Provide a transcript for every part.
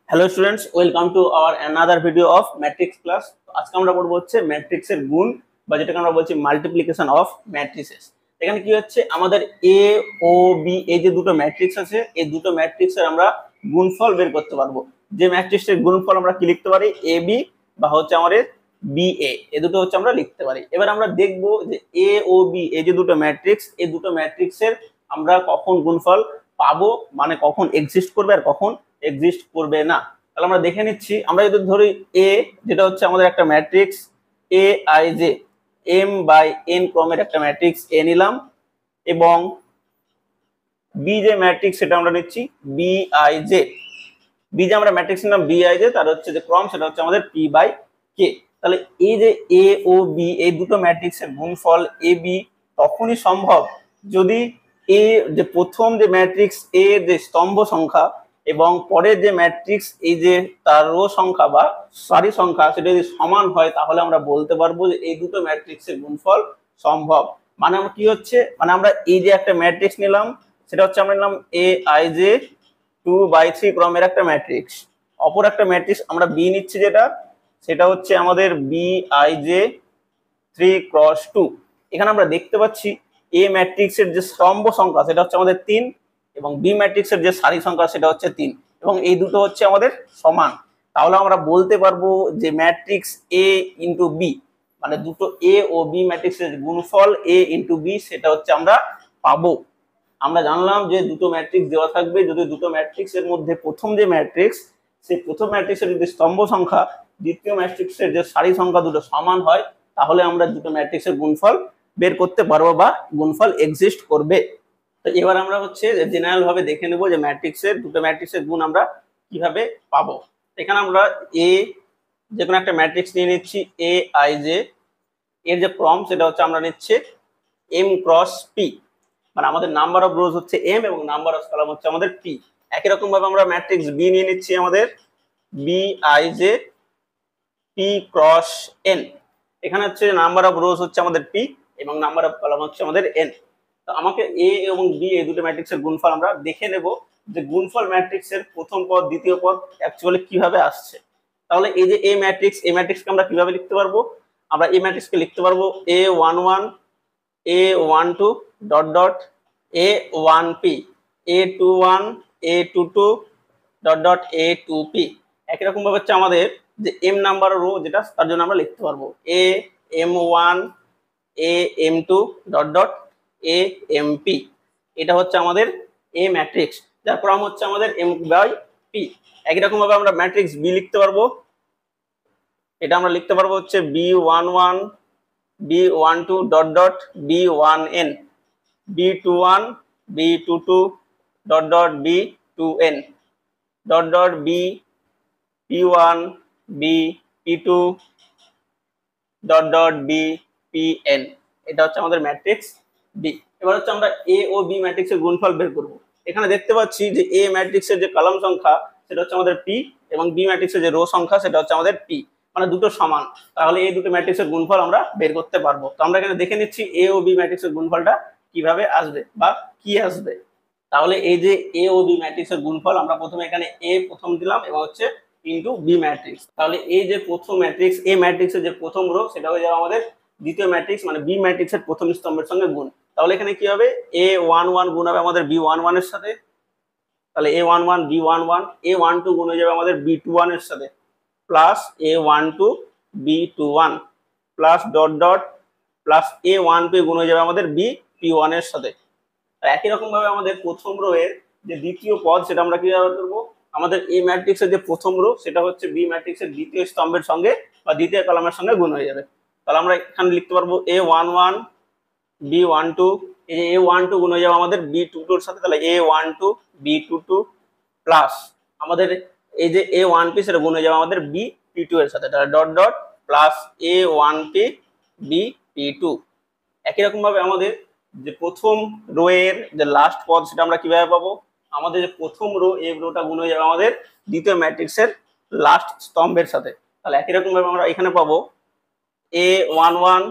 Hello students, welcome to our another video of matrix class. আজকে আমরা পড়বো হচ্ছে ম্যাট্রিক্সের গুণ, বা যেটাকে আমরা বলছি মাল্টিপ্লিকেশন অফ ম্যাট্রিসেস। এখানে কি হচ্ছে, আমাদের এ ও বি এই যে দুটো ম্যাট্রিক্স আছে, এই দুটো ম্যাট্রিক্সের আমরা গুণফল বের করতে পারবো। যে ম্যাট্রিক্সের গুণফল আমরা কি লিখতে পারি, এ বি বা হচ্ছে আমাদের বি এ, এই দুটো হচ্ছে আমরা লিখতে পারি। এবার আমরা দেখবো যে এ ও বি এই যে দুটো ম্যাট্রিক্স, এই দুটো ম্যাট্রিক্সের আমরা কখন গুণফল পাবো, মানে কখন এক্সিস্ট করবে আর কখন এক্সিস্ট করবে না। তাহলে আমরা দেখে নিচ্ছি। আমরা যদি ধরি এ, যেটা হচ্ছে আমাদের একটা matrix A I J, M by N ক্রমের একটা ম্যাট্রিক্স এ নিলাম, এবং বি যে ম্যাট্রিক্স সেটা আমরা নিচ্ছি বি আই জে। বি যে আমরা ম্যাট্রিক্স নিলাম বি আই জে, তার হচ্ছে যে ক্রম সেটা হচ্ছে আমাদের পি বাই কে। তাহলে এই যে এ ও বি এই দুটো ম্যাট্রিক্সের গুণফল এ বি তখনই সম্ভব যদি এ যে প্রথম যে ম্যাট্রিক্স এ যে স্তম্ভ সংখ্যা এবং পরের যে ম্যাট্রিক্স এই যে তার রো সংখ্যা বা সারি সংখ্যা সেটা যদি সমান হয়, তাহলে আমরা বলতে পারবো যে এই দুটো ম্যাট্রিক্সের গুণফল সম্ভব। মানে আমরা কি হচ্ছে, মানে আমরা এই যে একটা ম্যাট্রিক্স নিলাম, সেটা হচ্ছে আমরা নিলাম এ আই জে 2/3 ক্রমের একটা ম্যাট্রিক্স। অপর একটা ম্যাট্রিক্স আমরা বি নিচ্ছি, যেটা সেটা হচ্ছে আমাদের বি আই জে 3x2। এখানে আমরা দেখতে পাচ্ছি এ ম্যাট্রিক্সের যে স্তম্ভ সংখ্যা সেটা হচ্ছে আমাদের 3, এবং বি ম্যাট্রিক্সের যে সারি সংখ্যা সেটা হচ্ছে 3, এবং এই দুটো হচ্ছে আমাদের সমান। তাহলে আমরা বলতে পারবো যে ম্যাট্রিক্স এ ইন্টু বি, মানে দুটো এ ও বি ম্যাট্রিক্সের গুণফল এ ইন্টু বি, সেটা হচ্ছে আমরা পাবো। আমরা জানলাম যে দুটো ম্যাট্রিক্স দেওয়া থাকবে, যদি দুটো ম্যাট্রিক্সের মধ্যে প্রথম যে ম্যাট্রিক্স, সেই প্রথম ম্যাট্রিক্সের যদি স্তম্ভ সংখ্যা দ্বিতীয় ম্যাট্রিক্সের যে সারি সংখ্যা দুটো সমান হয়, তাহলে আমরা দুটো ম্যাট্রিক্সের গুণফল বের করতে পারবো বা গুণফল এক্সিস্ট করবে। তো এবার আমরা হচ্ছে জেনারেল ভাবে দেখে নেব যে ম্যাট্রিক্সের দুটো ম্যাট্রিক্সের গুণ আমরা কিভাবে পাবো। এখানে আমরা এ যে কোনো একটা ম্যাট্রিক্স নিয়ে নিচ্ছি এ আই জে, এর যে ক্রম সেটা হচ্ছে আমরা নিচ্ছি এম ক্রস পি, মানে আমাদের নাম্বার অফ রোজ হচ্ছে এম এবং নাম্বার অফ কলাম হচ্ছে আমাদের পি। একই রকম ভাবে আমরা ম্যাট্রিক্স বি নিয়ে নিচ্ছি আমাদের B I J P cross N. এখানে হচ্ছে নাম্বার অফ রোজ হচ্ছে আমাদের পি এবং নাম্বার অফ কলাম হচ্ছে আমাদের এন। তো আমাকে এ এবং বি এই দুটো ম্যাট্রিক্সের গুণফল আমরা দেখে নেব যে গুণফল ম্যাট্রিক্সের প্রথম পদ দ্বিতীয় পদ অ্যাকচুয়ালি কিভাবে আসছে। তাহলে এই যে এ ম্যাট্রিক্স, এই ম্যাট্রিক্সকে আমরা কিভাবে লিখতে পারবো, আমরা এই ম্যাট্রিক্সকে লিখতে পারবো A11 A12 dot dot A1P A21 A22 dot dot A2P। একই রকম ভাবে হচ্ছে আমাদের যে এম নাম্বার রো যেটা, তার জন্য আমরা লিখতে পারবো AM1 AM2 dot dot AMP। এটা হচ্ছে আমাদের এ ম্যাট্রিক্স, যার ক্রম হচ্ছে আমাদের এম বাই পি। একই রকম ভাবে আমরা ম্যাট্রিক্স বি লিখতে পারবো। এটা আমরা লিখতে পারবো হচ্ছে B11 B12 dot dot B1N B21 B22 dot dot B2N dot dot B P1 B P2 dot dot BPN। এটা হচ্ছে আমাদের ম্যাট্রিক্স বি। এবার হচ্ছে আমরা এ ও বি ম্যাট্রিক্সের গুণফল বের করব। এখানে দেখতে পাচ্ছি যে এ ম্যাট্রিক্সের যে কলাম সংখ্যা সেটা হচ্ছে আমাদের পি, এবং বি ম্যাট্রিক্সের যে রো সংখ্যা সেটা হচ্ছে আমাদের পি, মানে দুটো সমান। তাহলে এই দুটো ম্যাট্রিক্সের গুণফল আমরা বের করতে পারবো। তো আমরা এখানে দেখে নিচ্ছি এ ও বি ম্যাট্রিক্সের গুণফলটা কিভাবে আসবে বা কি আসবে। তাহলে এই যে এ ও বি ম্যাট্রিক্সের গুণফল, আমরা প্রথমে এখানে এ প্রথম দিলাম এবং হচ্ছে ইনটু বি ম্যাট্রিক্স। তাহলে এই যে প্রথম ম্যাট্রিক্স এ ম্যাট্রিক্সের যে প্রথম রো সেটা হয়ে যাবে আমাদের দ্বিতীয় ম্যাট্রিক্স মানে বি ম্যাট্রিক্সের প্রথম স্তম্ভের সঙ্গে গুণ। তাহলে এখানে কি হবে, A11 গুণ হবে আমাদের B11 এর সাথে, তাহলে A11 B11, A12 গুণ হয়ে যাবে আমাদের B21 এর সাথে, plus A12 B21 plus dot dot plus A12 গুণ হয়ে যাবে আমাদের BP1 এর সাথে। একই রকম ভাবে আমাদের প্রথম রো এর যে দ্বিতীয় পদ সেটা আমরা কিভাবে করবো, আমাদের এ ম্যাট্রিক্সের যে প্রথম রো সেটা হচ্ছে বি ম্যাট্রিক্সের দ্বিতীয় স্তম্ভের সঙ্গে বা দ্বিতীয় কলামের সঙ্গে গুণ হয়ে যাবে। তাহলে আমরা এখানে লিখতে পারবো A11 B12, এই যে A12 গুণ হয়ে যাবে আমাদের B22 এর সাথে, তাহলে A12 B22 প্লাস আমাদের এই যে A1P সেটা গুণ হয়ে যাবে আমাদের BP2 এর সাথে, তাহলে dot dot plus A1P BP2। একই রকম ভাবে আমাদের যে প্রথম রো এর যে লাস্ট পদ সেটা আমরা কিভাবে পাবো, আমাদের যে প্রথম রো এই রোটা গুণ হয়ে যাবে আমাদের দ্বিতীয় ম্যাট্রিক্সের লাস্ট স্তম্ভের সাথে। তাহলে একই রকম ভাবে আমরা এখানে পাবো A11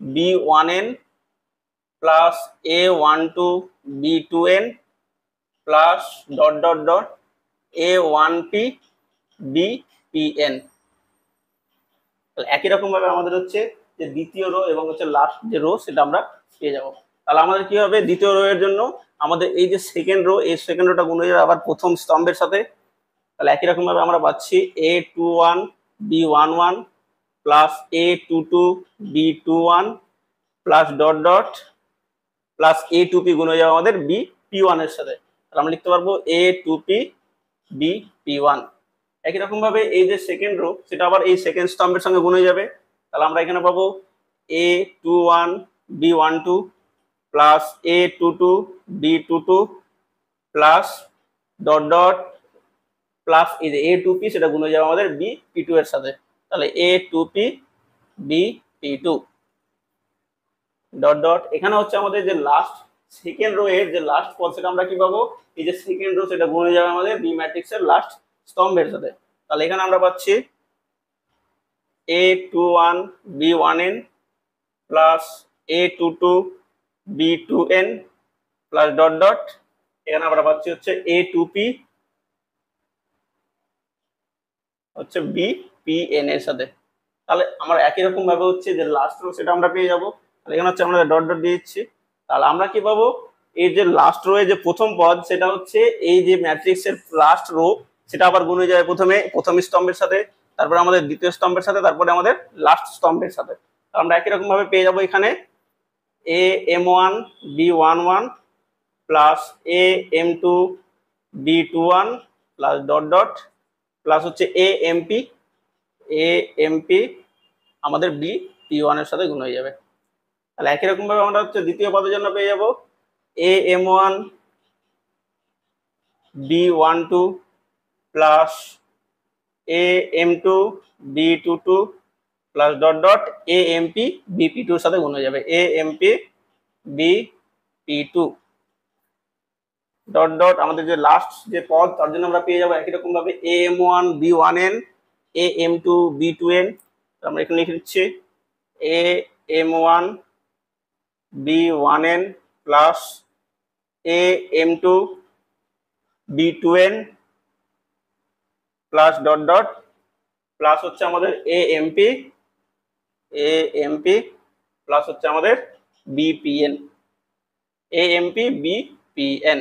B1N plus A12 B2N plus dot dot dot A1P BPN। তাহলে একই রকম ভাবে আমাদের হচ্ছে যে দ্বিতীয় রো এবং হচ্ছে লাস্ট যে রো সেটা আমরা পেয়ে যাব। তাহলে আমাদের কি হবে, দ্বিতীয় রো এর জন্য আমাদের এই যে সেকেন্ড রো, এই সেকেন্ড রোটা গুণ হয়ে যাবে আবার প্রথম স্তম্ভের সাথে। তাহলে একই রকম ভাবে আমরা পাচ্ছি A21 B11 plus A22 B21 plus dot dot plus A2P গুণ হয়ে যাবে আমাদের BP1 এর সাথে। তাহলে আমরা লিখতে পারবো A2P BP1। একই রকম ভাবে এই যে সেকেন্ড রো সেটা আবার এই সেকেন্ড স্তম্ভের সঙ্গে গুণ হয়ে যাবে। তাহলে আমরা এখানে পাবো A21 B12 plus A22 B22 plus dot dot plus এই যে A2P সেটা গুণ হয়ে যাবে আমাদের BP2 এর সাথে। তাহলে A2P BP2 ডট ডট এখানে হচ্ছে আমাদের যে লাস্ট সেকেন্ড রো এর যে লাস্ট পদ সেটা আমরা কি পাবো, এই যে সেকেন্ড রো সেটা গুণ হয়ে যাবে আমাদের বি ম্যাট্রিক্স এর লাস্ট স্তম্ভের সাথে। তাহলে এখানে আমরা পাচ্ছি A21 B1n plus A22 B2n plus dot dot এখানে আমরা পাচ্ছি হচ্ছে A2P হচ্ছে BPN এর সাথে। তাহলে আমরা একই রকম ভাবে হচ্ছে যে লাস্ট রো সেটা আমরা পেয়ে যাব। তাহলে এখানে হচ্ছে আমরা ডট ডট দিয়ে দিচ্ছি। তাহলে আমরা কি পাবো, এই যে লাস্ট রো এর যে প্রথম পদ সেটা হচ্ছে এই যে ম্যাট্রিক্স এর লাস্ট রো সেটা আবার গুণ হয়ে যাবে প্রথম স্তম্ভের সাথে, তারপরে আমাদের দ্বিতীয় স্তম্ভের সাথে, তারপরে আমাদের লাস্ট স্তম্ভের সাথে। আমরা একই রকম ভাবে পেয়ে যাবো এখানে AM1 B11 plus AM2 B21 plus dot dot plus হচ্ছে AMP আমাদের BP1 এর সাথে গুণ হয়ে যাবে। তাহলে একই রকম ভাবে আমরা হচ্ছে দ্বিতীয় পদের জন্য পেয়ে যাব AM1 B12 plus AM2 B22 plus dot dot AMP BP2 এর সাথে গুণ হয়ে যাবে AMP BP2 ডট ডট আমাদের যে লাস্ট যে পদ তার জন্য আমরা পেয়ে যাবো একই রকম ভাবে AM1 B1n AM2 B2n। আমরা এখানে লিখে দিচ্ছি AM1 B1n plus AM2 B2n plus dot dot plus হচ্ছে আমাদের AMP প্লাস হচ্ছে আমাদের BPN AMP BPN।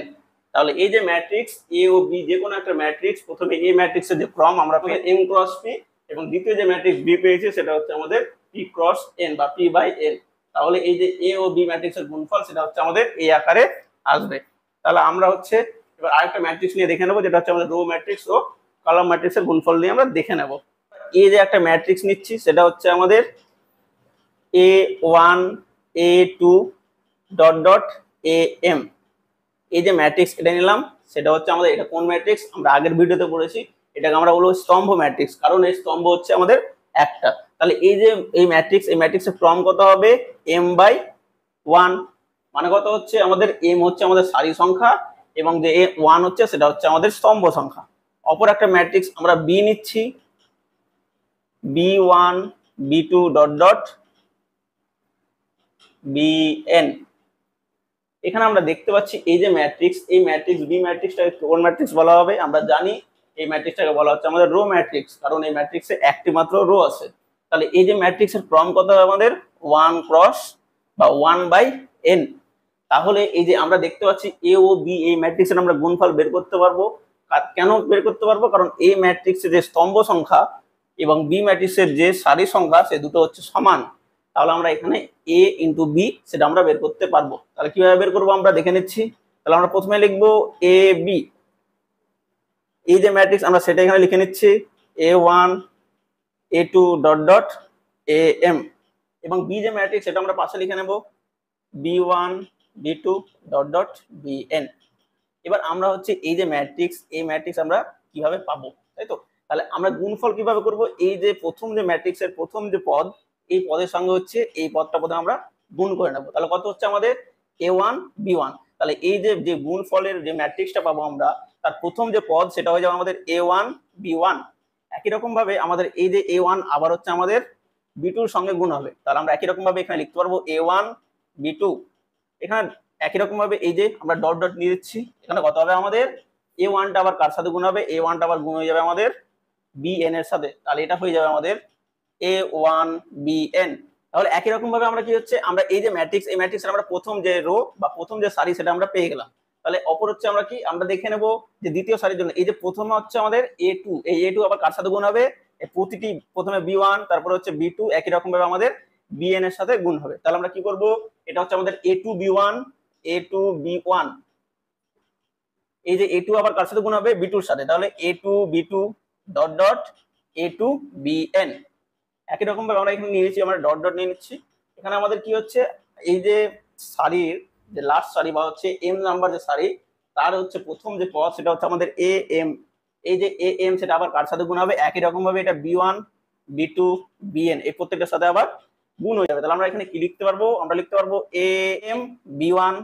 তাহলে এই যে ম্যাট্রিক্স এ ও বি যে কোনো একটা ম্যাট্রিক্স, প্রথমে এই ম্যাট্রিক্সের যে ক্রম আমরা পেয়ে M ক্রস P এবং দ্বিতীয় যে ম্যাট্রিক্স বি পেয়েছি সেটা হচ্ছে আমাদের P ক্রস N বা P বাই N। তাহলে এই যে এ ও বি ম্যাট্রিক্সের গুণফল সেটা হচ্ছে আমাদের এই আকারে আসবে। তাহলে আমরা হচ্ছে এবার আরেকটা ম্যাট্রিক্স নিয়ে দেখে নেবো যেটা হচ্ছে আমাদের রো ম্যাট্রিক্স ও কলাম ম্যাট্রিক্সের গুণফল নিয়ে আমরা দেখে নেব। এই যে একটা ম্যাট্রিক্স নিচ্ছি সেটা হচ্ছে আমাদের A1 A2 dot dot AM। এই যে ম্যাট্রিক্স এটা নিলাম সেটা হচ্ছে আমাদের, এটা কোন ম্যাট্রিক্স আমরা আগের ভিডিওতে পড়েছি, এটাকে আমরা বলবো স্তম্ভ ম্যাট্রিক্স, কারণ এই স্তম্ভ হচ্ছে আমাদের একটা। তাহলে এই যে এই ম্যাট্রিক্সের ক্রম কত হবে M/1, মানে কত হচ্ছে আমাদের M হচ্ছে আমাদের সারি সংখ্যা এবং যে 1 হচ্ছে সেটা হচ্ছে আমাদের স্তম্ভ সংখ্যা। অপর একটা ম্যাট্রিক্স আমরা B নিচ্ছি B1 B2 dot dot BN। এখানে আমরা দেখতে পাচ্ছি এই যে ম্যাট্রিক্স, এই ম্যাট্রিক্স বি ম্যাট্রিক্সটাকে কোন ম্যাট্রিক্স বলা হবে, আমরা জানি এই ম্যাট্রিক্সটাকে বলা হচ্ছে আমাদের রো ম্যাট্রিক্স, কারণ এই ম্যাট্রিক্সে একটি মাত্র রো আছে। তাহলে এই যে ম্যাট্রিক্সের ক্রম কত হবে আমাদের 1 ক্রস বা 1/n। তাহলে এই যে আমরা দেখতে পাচ্ছি এ ও বি এই ম্যাট্রিক্সের আমরা গুণফল বের করতে পারবো। কেন বের করতে পারবো, কারণ এই ম্যাট্রিক্সের যে স্তম্ভ সংখ্যা এবং বি ম্যাট্রিক্সের যে সারি সংখ্যা সে দুটো হচ্ছে সমান। তাহলে আমরা এখানে A ইন্টু বি সেটা আমরা বের করতে পারবো। তাহলে কিভাবে বের করবো আমরা দেখে নিচ্ছি। তাহলে আমরা প্রথমে লিখবো AB, এই যে ম্যাট্রিক্স আমরা সেটা এখানে লিখে নিচ্ছি A1 A2 dot dot AM এবং বি যে ম্যাট্রিক্স সেটা আমরা পাশে লিখে নেব B1 B2 dot dot BN। এবার আমরা হচ্ছে এই যে ম্যাট্রিক্স, এই ম্যাট্রিক্স আমরা কিভাবে পাবো, তাই তো। তাহলে আমরা গুণফল কিভাবে করব, এই যে প্রথম যে ম্যাট্রিক্সের প্রথম যে পদ এই পদের সঙ্গে হচ্ছে এই পদটা প্রথমে আমরা গুণ করে নেব। তাহলে কত হচ্ছে আমাদের A1 B1। তাহলে এই যে গুণফলের যে ম্যাট্রিক্সটা পাবো আমরা তার প্রথম যে পদ সেটা হয়ে যাবে আমাদের A1 B1। একই রকম ভাবে আমাদের এই যে A1 আবার হচ্ছে আমাদের B2 এর সঙ্গে গুণ হবে। তাহলে আমরা একই রকম ভাবে এখানে লিখতে পারবো A1 B2। এখানে একই রকম ভাবে এই যে আমরা ডট ডট নিয়ে দিচ্ছি, এখানে কত হবে আমাদের এ ওয়ানটা আবার কার সাথে গুণ হবে, এ ওয়ানটা আবার গুণ হয়ে যাবে আমাদের বি এন এর সাথে, তাহলে এটা হয়ে যাবে আমাদের এ ওয়ান বি এন। তাহলে একই রকম ভাবে আমরা কি হচ্ছে, আমরা এই যে ম্যাট্রিক্স, এই ম্যাট্রিক্সের আমরা প্রথম যে রো বা প্রথম যে সারি সেটা আমরা পেয়ে গেলাম। তাহলে অপর হচ্ছে আমরা কি, আমরা দেখে নেব যে দ্বিতীয় সারির জন্য এই যে প্রথমে হচ্ছে আমাদের এ টু, এই এ টু আবার কার সাথে গুণ হবে, প্রতিটি প্রথমে বি ওয়ান, তারপরে হচ্ছে বি টু, একই রকম ভাবে আমাদের বি এন এর সাথে গুণ হবে। তাহলে আমরা কি করব, এটা হচ্ছে আমাদের এ টু বি ওয়ান, এ টু বি ওয়ান, এই যে এ টু আবার কার সাথে গুণ হবে, বি টুর সাথে, তাহলে A two B two dot dot A two B N. একই রকম ভাবে আমরা এখানে নিয়ে নিচ্ছি, আমরা ডট ডট নিয়ে নিচ্ছি। এখানে আমাদের কি হচ্ছে, এই যে সারির যে লাস্ট সারি বা হচ্ছে এম নাম্বার যে সারি, তার হচ্ছে প্রথম যে পদ সেটা হচ্ছে আমাদের এ এম, এই যে এ এম সেটা আবার কার সাথে গুণ হবে, একই রকম ভাবে এটা B one B two B N, এই প্রত্যেকটার সাথে আবার গুণ হয়ে যাবে। তাহলে আমরা এখানে কি লিখতে পারবো, আমরা লিখতে পারবো এ এম বি ওয়ান,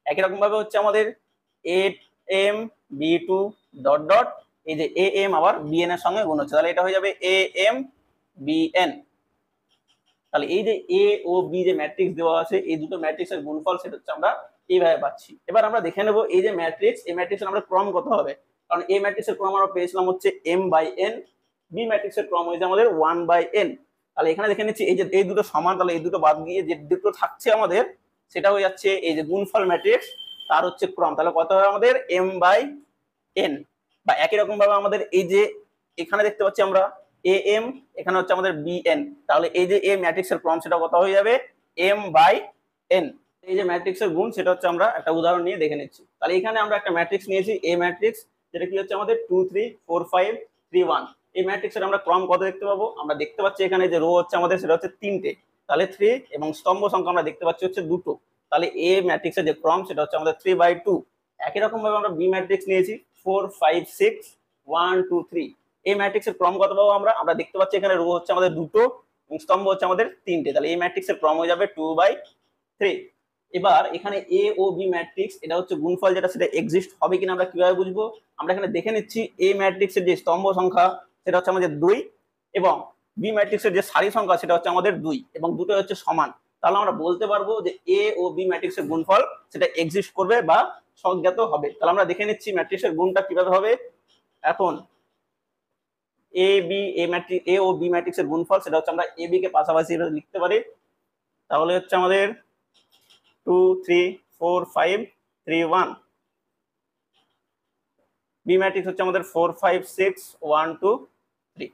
একই রকম ভাবে হচ্ছে আমাদের A M B two dot dot, এই যে এ এম আবার বি এন এর সঙ্গে গুণ হচ্ছে, তাহলে এটা হয়ে যাবে এ এম বি এন। তাহলে এই যে এ ও বি যে ম্যাট্রিক্স দেওয়া আছে, এই দুটো ম্যাট্রিক্সের গুণফল সেটা হচ্ছে আমরা এইভাবে পাচ্ছি। এবার আমরা দেখে নেব এই যে ম্যাট্রিক্স, এই ম্যাট্রিক্সের আমরা ক্রম কত হবে, কারণ এই ম্যাট্রিক্সের ক্রম আমরা পেয়েছিলাম হচ্ছে এম বাই এন, বি ম্যাট্রিক্সের ক্রম হয়েছে আমাদের ওয়ান বাই এন। তাহলে এখানে দেখে নিচ্ছি এই যে এই দুটো সমান, তাহলে এই দুটো বাদ দিয়ে যে দুটো থাকছে আমাদের সেটা হয়ে যাচ্ছে এই যে গুণফল ম্যাট্রিক্স, তার হচ্ছে ক্রম, তাহলে কত হবে আমাদের এম বাই এন। বা একই রকম ভাবে আমাদের এই যে এখানে দেখতে পাচ্ছি আমরা এ এম, এখানে হচ্ছে আমাদের বি এন, তাহলে এই যে এ ম্যাট্রিক্সের ক্রম সেটা কত হয়ে যাবে এম বাই এন। এই যে ম্যাট্রিক্সের গুণ সেটা হচ্ছে আমরা একটা উদাহরণ নিয়ে দেখে নিচ্ছি। তাহলে এখানে আমরা একটা ম্যাট্রিক্স নিয়েছি এ ম্যাট্রিক্স, যেটা কি হচ্ছে আমাদের 2 3 4 5 3 1। এই ম্যাট্রিক্সের আমরা ক্রম কত দেখতে পাবো, আমরা দেখতে পাচ্ছি এখানে যে রো হচ্ছে আমাদের সেটা হচ্ছে 3টে, তাহলে 3, এবং স্তম্ভ সংখ্যা আমরা দেখতে পাচ্ছি হচ্ছে 2টো, তাহলে এ ম্যাট্রিক্সের যে ক্রম সেটা হচ্ছে আমাদের 3/2। একই রকম ভাবে আমরা বি ম্যাট্রিক্স নিয়েছি 4 5 6 1 2 3। এই ম্যাট্রিক্সের ক্রম কত পাবো আমরা, আমরা দেখতে পাচ্ছি এখানে রো হচ্ছে আমাদের 2টো এবং স্তম্ভ হচ্ছে আমাদের 3টে, তাহলে এই ম্যাট্রিক্সের ক্রম হয়ে যাবে 2/3। এবার এখানে এ ও বি ম্যাট্রিক্স এটা হচ্ছে গুণফল যেটা, সেটা এক্সিস্ট হবে কিনা আমরা কিভাবে বুঝবো, আমরা এখানে দেখে নিচ্ছি এ ম্যাট্রিক্সের যে স্তম্ভ সংখ্যা সেটা হচ্ছে আমাদের 2, এবং বি ম্যাট্রিক্সের যে সারি সংখ্যা সেটা হচ্ছে আমাদের 2, এবং দুটো হচ্ছে সমান। তাহলে আমরা বলতে পারবো যে এ ও বি ম্যাট্রিক্সের গুণফল সেটা এক্সিস্ট করবে বা সংজ্ঞাত হবে। তাহলে আমরা দেখে নিচ্ছি ম্যাট্রিক্সের গুণটা কিভাবে হবে। এখন A B A matrix, A O B ম্যাট্রিক্সের গুণফল সেটা হচ্ছে আমরা এ বি কে পাশাপাশি লিখতে পারি, তাহলে হচ্ছে আমাদের 2 3 4 5 3 1। বি ম্যাট্রিক্স হচ্ছে আমাদের 4 5 6 1 2 3।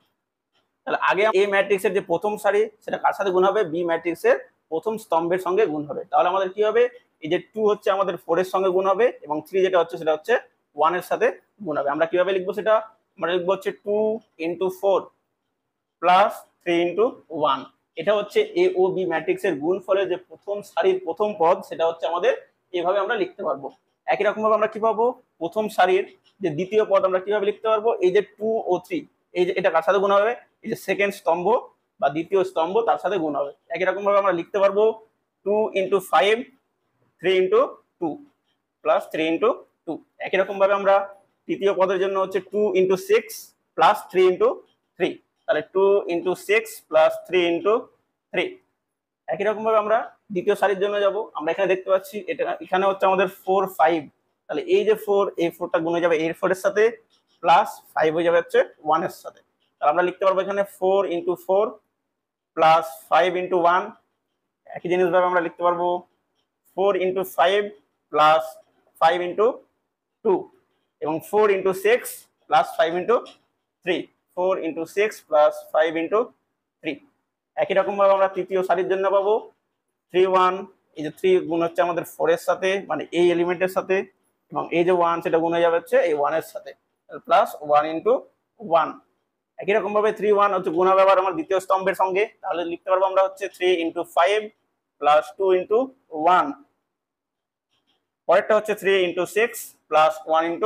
তাহলে আগে এ ম্যাট্রিক্সের যে প্রথম সারি সেটা কার সাথে গুণ হবে, বি ম্যাট্রিক্সের প্রথম স্তম্ভের সঙ্গে গুণ হবে। তাহলে আমাদের কি হবে, এই যে 2 হচ্ছে আমাদের 4 এর সঙ্গে গুণ হবে, এবং 3 যেটা হচ্ছে সেটা হচ্ছে 1 এর সাথে গুণ হবে। আমরা কিভাবে লিখবো সেটা, আমরা লিখবো হচ্ছে 2 × 4 প্লাস 3 × 1। এটা হচ্ছে এ ও বি ম্যাট্রিক্সের গুণফলের যে প্রথম সারির প্রথম পদ, সেটা হচ্ছে আমাদের এভাবে আমরা লিখতে পারবো। একই রকম ভাবে আমরা কি পাবো, প্রথম সারির যে দ্বিতীয় পদ আমরা কিভাবে লিখতে পারবো, এই যে 2 ও 3, এই যে এটা কার সাথে গুণ হবে, এই যে সেকেন্ড স্তম্ভ বা দ্বিতীয় স্তম্ভ তার সাথে গুণ হবে। একই রকম ভাবে আমরা লিখতে পারবো 2 × 5 3 × 2 প্লাস 3 × 2। একই রকম ভাবে আমরা তৃতীয় পদের জন্য হচ্ছে 2 × 6 প্লাস 3 × 3, তাহলে 2 × 6 প্লাস 3 × 3। একই রকম ভাবে আমরা দ্বিতীয় সারির জন্য যাব, আমরা এখানে দেখতে পাচ্ছি এটা এখানে হচ্ছে আমাদের 4 5, তাহলে এই যে 4, এই 4টা গুণ হয়ে যাবে এর 4 এর সাথে, প্লাস 5 হয়ে যাবে হচ্ছে 1 এর সাথে। তাহলে আমরা লিখতে পারবো এখানে 4 × 4 প্লাস 5 × 1। একই জিনিস ভাবে আমরা লিখতে পারবো 4 × 5 প্লাস 5 × 2, এবং 4 × 6 প্লাস 5 × 3, 4 × 6 প্লাস 5 × 3। একই রকম ভাবে আমরা তৃতীয় সারির জন্য পাবো 3 1, এই যে 3 গুণ হচ্ছে আমাদের 4 এর সাথে, মানে এই এলিমেন্টের সাথে, এবং এই যে 1 সেটা গুণ হয়ে যাবে হচ্ছে এই 1 এর সাথে, প্লাস 1 × 1। একই রকম ভাবে 3 1 হচ্ছে গুণ হবে আবার আমার দ্বিতীয় স্তম্ভের সঙ্গে, তাহলে লিখতে পারবো আমরা হচ্ছে 3 × 5 প্লাস 2 × 1। পরেরটা হচ্ছে 3 × 6 প্লাস 1 ×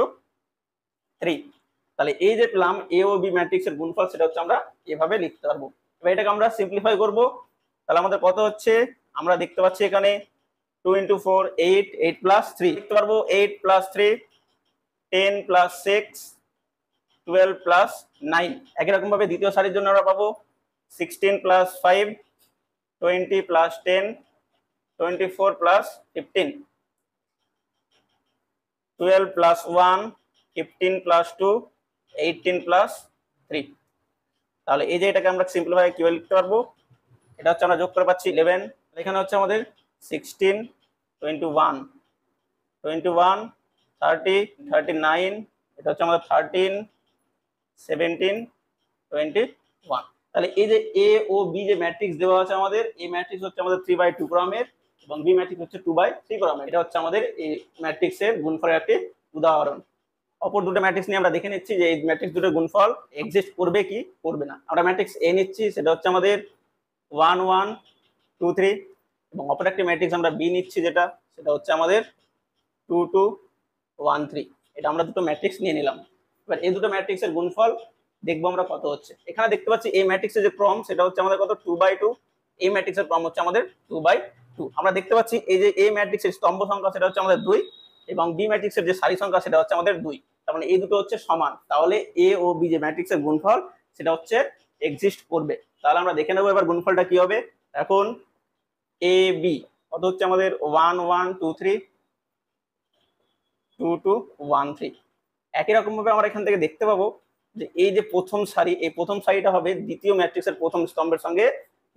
3। তাহলে এই যে পেলাম এ ও বি ম্যাট্রিক্সের গুণফল, সেটা হচ্ছে আমরা এভাবে লিখতে পারবো। এবার এটাকে আমরা সিম্পলিফাই করব, তাহলে আমাদের কত হচ্ছে, আমরা দেখতে পাচ্ছি এখানে 2 × 4 8, 8 প্লাস 3 লিখতে পারবো, 8 প্লাস 3 10 প্লাস 6 12 প্লাস 9। একই রকম ভাবে দ্বিতীয় সারির জন্য আমরা পাবো 16 plus 5 20 plus 10 24 plus 15 12 plus 1 15 plus 2 18 plus 3। তাহলে এই যে এটাকে আমরা সিম্পলিফাই কিভাবে লিখতে পারবো, এটা হচ্ছে আমরা যোগ করে পাচ্ছি 11, এখানে হচ্ছে আমাদের 16 21 21 30 39, এটা হচ্ছে আমাদের 13 17 21। তাহলে এই যে এ ও বি যে ম্যাট্রিক্স দেওয়া আছে আমাদের, এই ম্যাট্রিক্স হচ্ছে আমাদের 3/2 ক্রমের এবং বি ম্যাট্রিক্স হচ্ছে 2/3 ক্রমের। এটা হচ্ছে আমাদের এই ম্যাট্রিক্সের গুণফলের একটি উদাহরণ। অপর দুটো ম্যাট্রিক্স নিয়ে আমরা দেখে নিচ্ছি যে এই ম্যাট্রিক্স দুটোর গুণফল এক্সিস্ট করবে কি করবে না। আমরা ম্যাট্রিক্স এ নিচ্ছি, সেটা হচ্ছে আমাদের 1 1 2 3, এবং অপর একটি ম্যাট্রিক্স আমরা বি নিচ্ছি, যেটা সেটা হচ্ছে আমাদের 2 2 1 3। এটা আমরা দুটো ম্যাট্রিক্স নিয়ে নিলাম। এবার এই দুটো ম্যাট্রিক্সের গুণফল দেখবো আমরা কত হচ্ছে। এখানে দেখতে পাচ্ছি এই ম্যাট্রিক্সের যে ক্রম সেটা হচ্ছে আমাদের কত 2/2, এই ম্যাট্রিক্সের ক্রম হচ্ছে আমাদের 2/2। আমরা দেখতে পাচ্ছি এই যে এ ম্যাট্রিক্সের স্তম্ভ সংখ্যা সেটা হচ্ছে আমাদের 2, এবং বি ম্যাট্রিক্সের যে সারি সংখ্যা সেটা হচ্ছে আমাদের 2। তার মানে এই দুটো হচ্ছে সমান, তাহলে এ ও বি যে ম্যাট্রিক্সের গুণফল সেটা হচ্ছে এক্সিস্ট করবে। তাহলে আমরা দেখে নেবো এবার গুণফলটা কি হবে। এখন এ বি কত হচ্ছে আমাদের 1 1 2 3 2 2 1 3। একই রকম ভাবে আমরা এখান থেকে দেখতে পাবো যে এই যে প্রথম সারি, এই প্রথম সারিটা হবে দ্বিতীয় ম্যাট্রিক্সের প্রথম স্তম্ভের সঙ্গে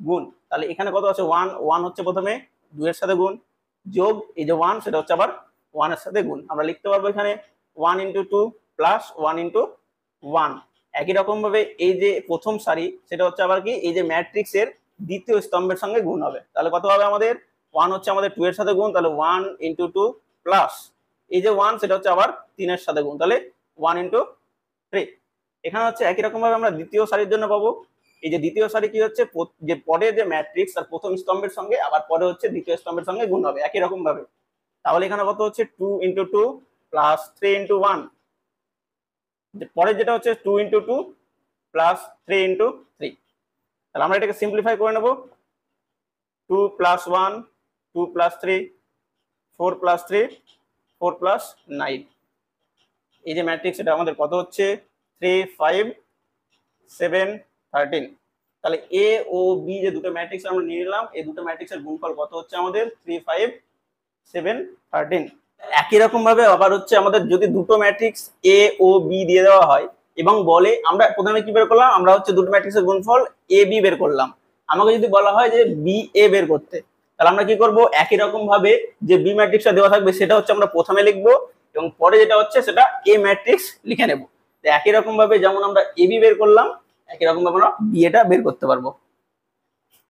গুণ। তাহলে এখানে কত আছে 1 1 হচ্ছে প্রথমে 2 এর সাথে গুণ, যোগ এই যে 1 সেটা হচ্ছে আবার 1 এর সাথে গুণ। আমরা লিখতে পারবো এখানে 1 × 2 প্লাস 1 × 1। একই রকম ভাবে এই যে প্রথম সারি সেটা হচ্ছে আবার কি এই যে ম্যাট্রিক্সের দ্বিতীয় স্তম্ভের সঙ্গে গুণ হবে। তাহলে কত হবে আমাদের 1 হচ্ছে আমাদের 2 এর সাথে গুণ, তাহলে 1 × 2 প্লাস এই যে 1 সেটা হচ্ছে আবার 3 এর সাথে গুণ, তাহলে 1 × 3। এখানে হচ্ছে একই রকম ভাবে আমরা দ্বিতীয় সারির জন্য পাবো, এই যে দ্বিতীয় সারি কি হচ্ছে যে পরে যে ম্যাট্রিক্স আর প্রথম স্তম্ভের সঙ্গে আবার পরে হচ্ছে দ্বিতীয় স্তম্ভের সঙ্গে গুণ হবে একই রকম ভাবে। তাহলে এখানে কত হচ্ছে 2 × 2 প্লাস 3 × 1, পরে যেটা হচ্ছে 2 × 2 প্লাস 3 × 3। তাহলে আমরা এটাকে সিম্পলিফাই করে নেব। 2 + 1 2 + 3 4 + 3 4 + 9। এই যে ম্যাট্রিক্স এটা আমাদের কত হচ্ছে 3 5 7 13। তাহলে এ ও বি যে দুটো ম্যাট্রিক্স আমরা নিয়ে নিলাম, এই দুটো ম্যাট্রিক্সের গুণফল কত হচ্ছে আমাদের 3 5 7 13। একই রকম ভাবে আবার হচ্ছে আমাদের যদি দুটো ম্যাট্রিক্স এ ও বি দিয়ে দেওয়া হয় এবং বলে, আমরা প্রথমে কি বের করলাম, আমরা হচ্ছে দুটো ম্যাট্রিক্সের গুণফল এ বি বের করলাম। আমাকে যদি বলা হয় যে বি এ বের করতে, তাহলে আমরা কি করব, একই রকম ভাবে যে বি ম্যাট্রিক্সটা দেওয়া থাকবে সেটা হচ্ছে আমরা প্রথমে লিখবো এবং পরে যেটা হচ্ছে সেটা এ ম্যাট্রিক্স লিখে নেব। একই রকম ভাবে যেমন আমরা এ বি বের করলাম, একই রকম ভাবে আমরা বি এটা বের করতে পারবো।